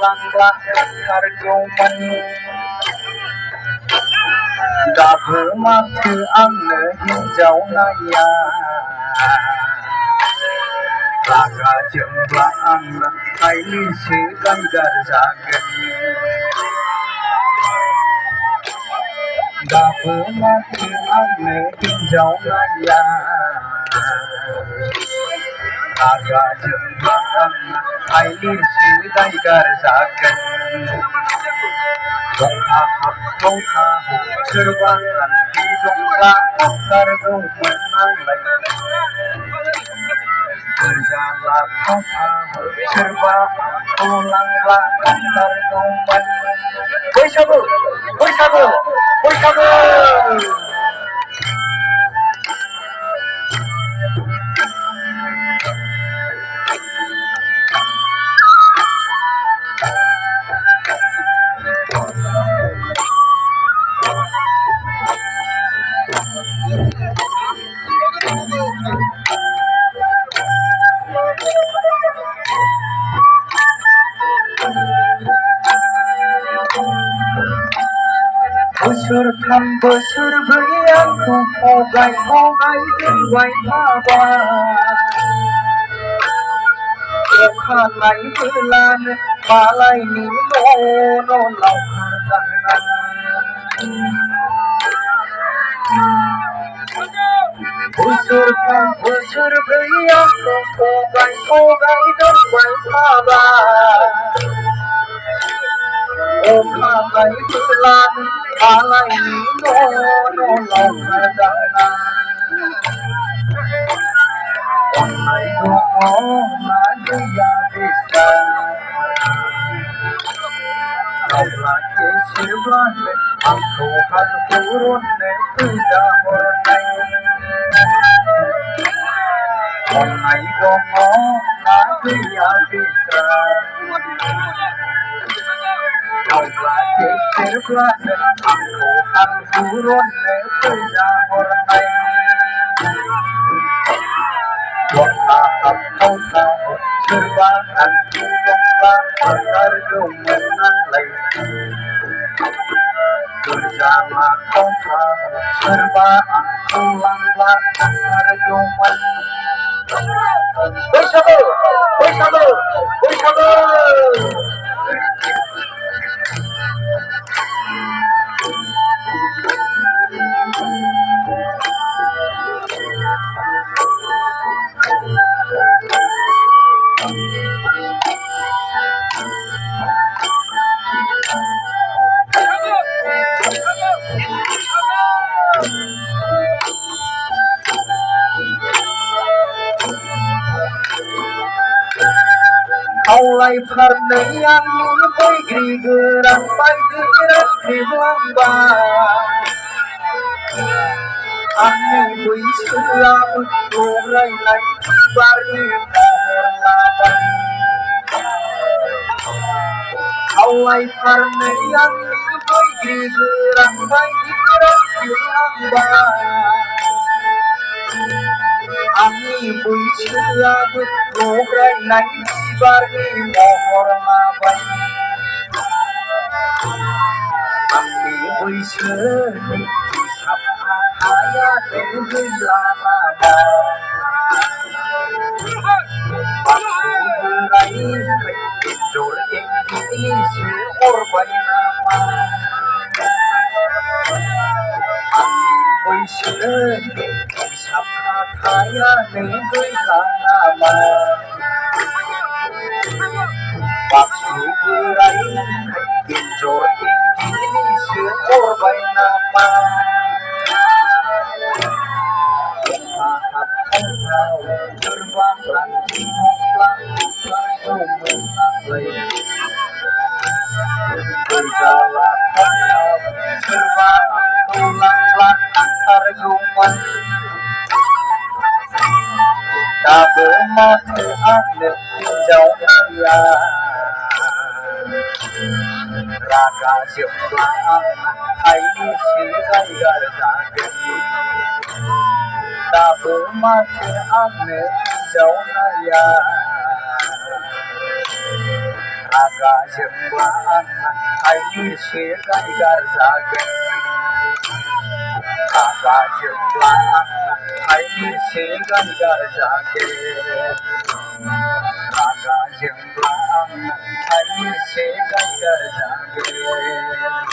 लांब्ला थांथारगौमोन दाबो माथो आंनो हिनजाव नाया रागा जोंब्ला आंना खायलिसो गायगार जागोन दाबो माथो आंनो हिनजाव नाया रागा जोंब्ला आंना खायलिसो गायगार जागोन दंहा हाबथावथाव सोरबा आंनि दंब्ला थांथारगौमोन आंलाय गोरजा लाथावथाव सोरबा आंखौ लांब्ला थांथारगौमोन बैसागु बैसागु बैसागु बोसोरथाम बोसोरब्रै आंखौ थगाय दोनबाय थाबा अखानाय बेलानो मालायनि न' लावखार दाहोना बोसोरथाम बोसोरब्रै आंखौ थगाय दोनबाय थाबा अखानाय बेलानो मालायनि न' लावखार दाहोना अननाय दङ ना गैया बेसा गावला एसेब्लानो आंखौ हाल हुरननो फैजा हरनाय अननाय दङ ना गैया बेसा गावला एसेब्लानो आंखौ हाल हुरननो फैजा हरनाय दंहा हाबथावथाव सोरबा आंनि दंब्ला थांथारगौमोन आंलाय गोरजा लाथावथाव सोरबा आंखौ लांब्ला थांथारगौमोन बैसागु बैसागु बैसागु खावलाय फारनै आंनि बैग्रि गोरान बायदि रानख्रेबलांबाय आंनि बैसोआबो दौरायनाय बिबारनि महर लाबाय खावलाय फारनै आंनि बैग्रि गोरान बायदि रानख्रेबलांबाय आंनि बैसोआबो दौरायनाय बिबारनि महर लाबाय आंनि बैसोनि हिसाब खाथायानो गैला नामा बाथौ बोराइखाय एन्जर एंगिनिसो अरबाय नामा आंनि बैसोनि हिसाब खाथायानो गैला नामा बाथौ बोराइखाय एन्जर एंगिनिसो अरबाय नामा दंहा हाबथावथाव सोरबा आंनि दंब्ला थांथारगौमोन आंलाय गोरजा लाथावथाव सोरबा आंखौ लांब्ला थांथारगौमोन दाबो माथो आंनो हिनजाव नाया रागा जोंब्ला आंना खायलिसो गायगार जागोन दाबो माथो आंनो हिनजाव नाया रागा जोंब्ला आंना हायसे गायगार जागोन रागा जोंब्ला आंना हायसे गायगार जागोन रागा जोंब्ला आंना हायसे गायगार जागोन